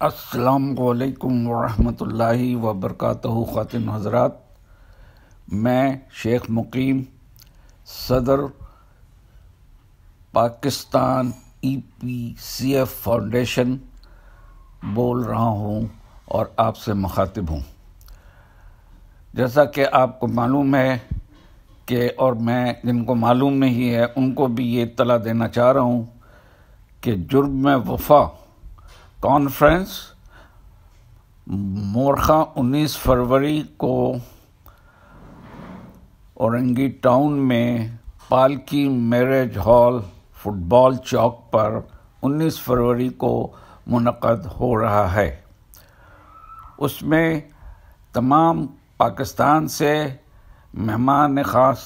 السلام علیکم ورحمۃ اللہ وبرکاتہ۔ خواتین حضرات، میں شیخ مقیم صدر پاکستان EPCF فاؤنڈیشن بول رہا ہوں اور آپ سے مخاطب ہوں۔ جیسا کہ آپ کو معلوم ہے کہ اور میں جن کو معلوم نہیں ہے ان کو بھی یہ اطلاع دینا چاہ رہا ہوں کہ جرم وفا کانفرنس مورخہ 19 فروری کو اورنگی ٹاؤن میں پالکی میرج ہال فٹ بال چوک پر 19 فروری کو منعقد ہو رہا ہے۔ اس میں تمام پاکستان سے مہمان خاص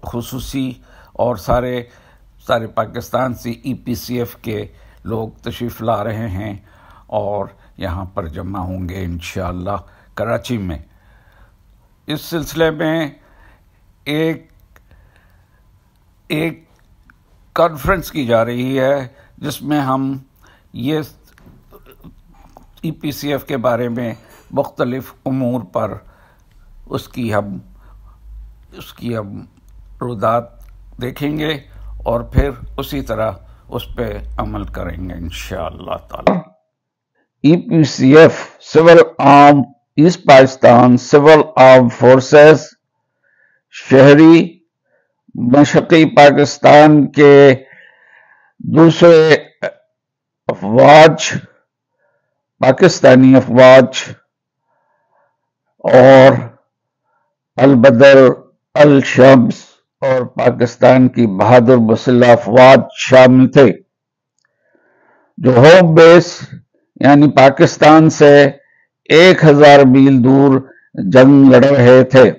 خصوصی اور سارے پاکستان سے EPCF کے لوگ تشریف لا رہے ہیں اور یہاں پر جمع ہوں گے انشاءاللہ کراچی میں۔ اس سلسلے میں ایک کانفرنس کی جا رہی ہے جس میں ہم یہ EPCF کے بارے میں مختلف امور پر اس کی ہم رویداد دیکھیں گے اور پھر اسی طرح اس پہ عمل کریں گے انشاءاللہ تعالی۔ EPCF سول آرم asset Pakistan civil arm forces شہری مشرقی پاکستان کے دوسرے افواج، پاکستانی افواج اور البدر، الشمس اور پاکستان کی بہادر مسلح افواج شامل تھے، جو ہوم بیس یعنی پاکستان سے 1000 میل دور جنگ لڑ رہے تھے۔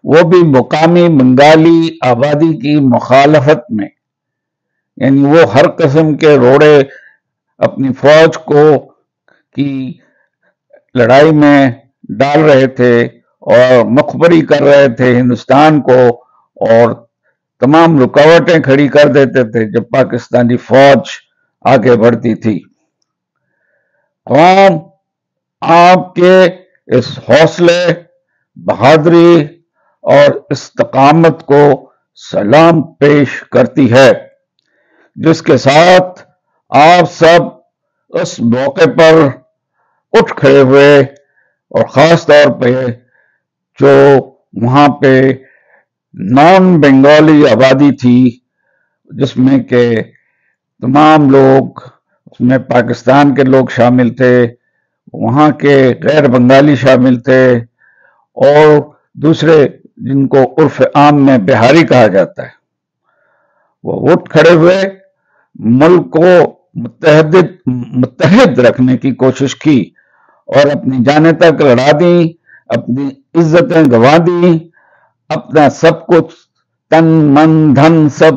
وہ بھی مقامی بنگالی آبادی کی مخالفت میں، یعنی وہ ہر قسم کے روڑے اپنی فوج کی لڑائی میں ڈال رہے تھے اور مخبری کر رہے تھے ہندوستان کو، اور تمام رکاوٹیں کھڑی کر دیتے تھے جب پاکستانی فوج آگے بڑھتی تھی۔ قوم آپ کے اس حوصلے، بہادری اور استقامت کو سلام پیش کرتی ہے، جس کے ساتھ آپ سب اس موقع پر اٹھ کھڑے ہوئے، اور خاص طور پہ جو وہاں پہ نان بنگالی آبادی تھی، جس میں کہ تمام لوگ، اس میں پاکستان کے لوگ شامل تھے، وہاں کے غیر بنگالی شامل تھے، اور دوسرے جن کو عرف عام میں بہاری کہا جاتا ہے، وہ اٹھ کھڑے ہوئے، ملک کو متحد رکھنے کی کوشش کی اور اپنی جانیں تک لڑا دیں، اپنی عزتیں گنوا دیں، اپنا سب کچھ تن من دھن سب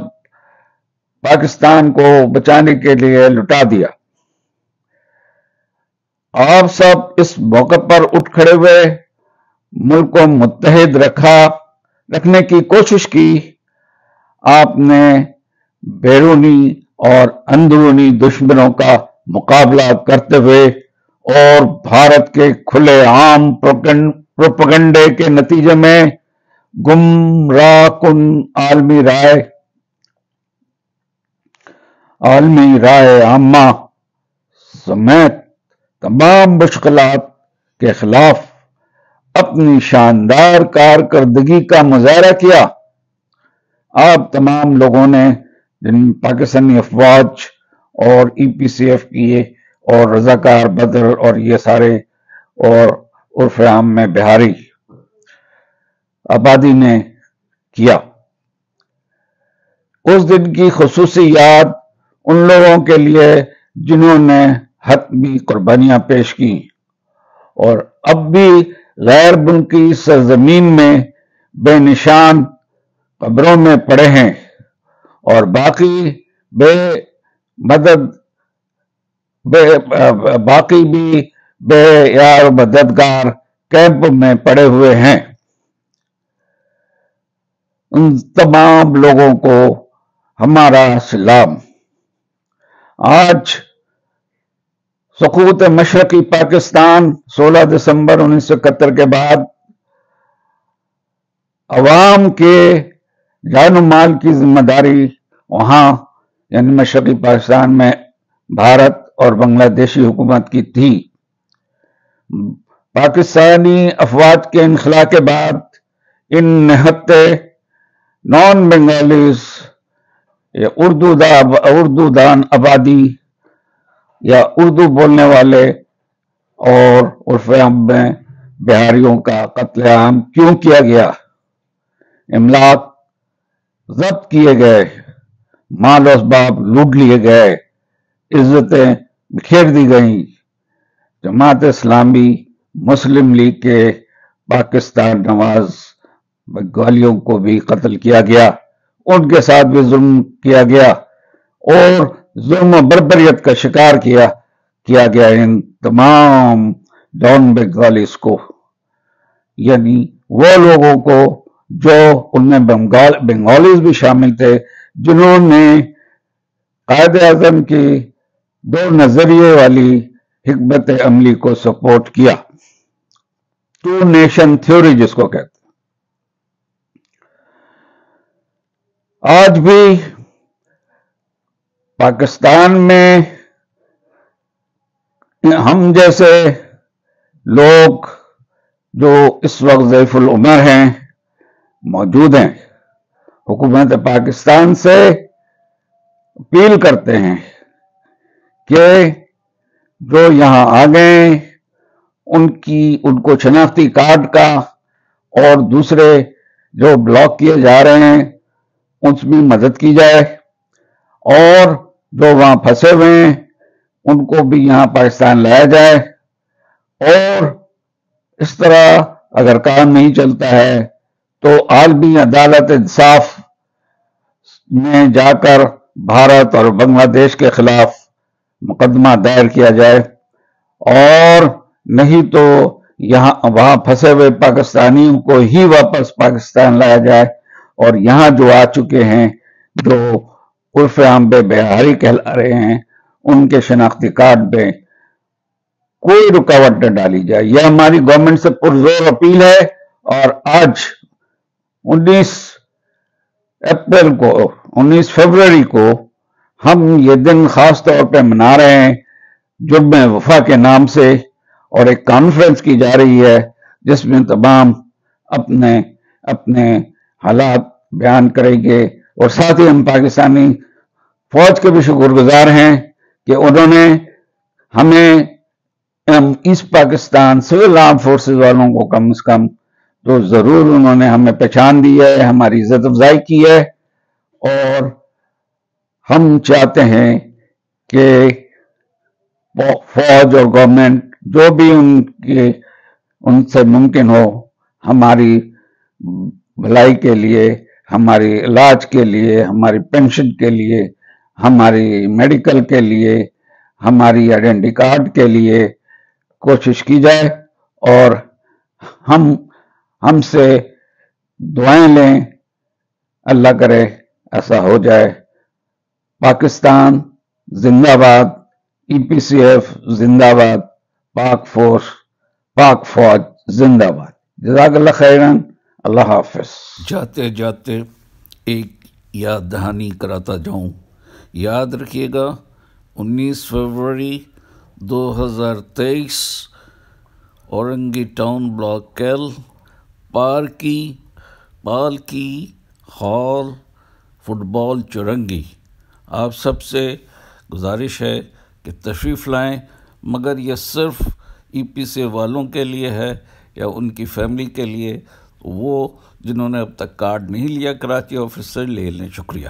پاکستان کو بچانے کے لیے لٹا دیا۔ آپ سب اس موقع پر اٹھ کھڑے ہوئے، ملک کو متحد رکھنے کی کوشش کی۔ آپ نے بیرونی اور اندرونی دشمنوں کا مقابلہ کرتے ہوئے اور بھارت کے کھلے عام پروپیگنڈے کے نتیجے میں گمراہ کن عالمی رائے عامہ سمیت تمام مشکلات کے خلاف اپنی شاندار کارکردگی کا مظاہرہ کیا۔ آپ تمام لوگوں نے، جن پاکستانی افواج اور EPCF کی اور رضاکار بدر اور یہ سارے اور عرف عام میں بہاری آبادی نے کیا، اس دن کی خصوصی یاد ان لوگوں کے لیے جنہوں نے حتمی قربانیاں پیش کی اور اب بھی غیر ملکی سرزمین میں بے نشان قبروں میں پڑے ہیں، اور باقی بھی بے یار مددگار کیمپ میں پڑے ہوئے ہیں۔ ان تمام لوگوں کو ہمارا سلام۔ آج سقوط مشرقی پاکستان 16 دسمبر 1971 کے بعد عوام کے جان و مال کی ذمہ داری وہاں یعنی مشرقی پاکستان میں بھارت اور بنگلہ دیشی حکومت کی تھی۔ پاکستانی افواج کے انخلا کے بعد ان نہتے نان بنگالیز یا اردو دان آبادی یا اردو بولنے والے اور عرف عام میں بہاریوں کا قتل عام کیوں کیا گیا؟ املاک ضبط کیے گئے، مال و اسباب لوٹ لیے گئے، عزتیں بکھیر دی گئیں۔ جماعت اسلامی مسلم لیگ کے پاکستان نواز بنگالیوں کو بھی قتل کیا گیا، ان کے ساتھ بھی ظلم کیا گیا اور ظلم و بربریت کا شکار کیا گیا ان تمام ڈان بنگالیز کو، یعنی وہ لوگوں کو جو ان میں بنگالیز بھی شامل تھے، جنہوں نے قائد اعظم کی دو نظریے والی حکمت عملی کو سپورٹ کیا، ٹو نیشن تھیوری جس کو کہتے ہیں۔ آج بھی پاکستان میں ہم جیسے لوگ جو اس وقت ضعیف العمر ہیں موجود ہیں، حکومت پاکستان سے اپیل کرتے ہیں کہ جو یہاں آ گئے ان کو شناختی کارڈ کا اور دوسرے جو بلاک کیے جا رہے ہیں اس میں مدد کی جائے، اور جو وہاں پھنسے ہوئے ہیں ان کو بھی یہاں پاکستان لایا جائے، اور اس طرح اگر کام نہیں چلتا ہے تو عالمی عدالت انصاف میں جا کر بھارت اور بنگلہ دیش کے خلاف مقدمہ دائر کیا جائے، اور نہیں تو وہاں پھنسے ہوئے پاکستانیوں کو ہی واپس پاکستان لایا جائے، اور یہاں جو آ چکے ہیں جو عرف عام پہ بہاری کہلا رہے ہیں ان کے شناختی کارڈ پہ کوئی رکاوٹ نہ ڈالی جائے۔ یہ ہماری گورنمنٹ سے پرزور اپیل ہے، اور آج 19 فروری کو ہم یہ دن خاص طور پہ منا رہے ہیں جرم وفا کے نام سے، اور ایک کانفرنس کی جا رہی ہے جس میں تمام اپنے حالات بیان کریں گے، اور ساتھ ہی ہم پاکستانی فوج کے بھی شکر گزار ہیں کہ انہوں نے ہمیں asset Pakistan civil arm forces والوں کو کم از کم تو ضرور انہوں نے ہمیں پہچان دی ہے، ہماری عزت افزائی کی ہے، اور ہم چاہتے ہیں کہ فوج اور گورنمنٹ جو بھی ان سے ممکن ہو ہماری بھلائی کے لیے، ہماری علاج کے لیے، ہماری پینشن کے لیے، ہماری میڈیکل کے لیے، ہماری آئیڈینٹی کارڈ کے لیے کوشش کی جائے، اور ہم سے دعائیں لیں، اللہ کرے ایسا ہو جائے۔ پاکستان زندہ باد، ای پی سی ایف زندہ باد، پاک فوج زندہ باد۔ جزاک اللہ خیرن، اللہ حافظ۔ جاتے جاتے ایک یاد دہانی کراتا جاؤں، یاد رکھیے گا 19 فروری 2023 اورنگی ٹاؤن بلاک کیل پالکی ہال فٹ بال چرنگی۔ آپ سب سے گزارش ہے کہ تشریف لائیں، مگر یہ صرف ای پی سی والوں کے لیے ہے یا ان کی فیملی کے لیے، وہ جنہوں نے اب تک کارڈ نہیں لیا کراچی آفس سے لے لیں۔ شکریہ۔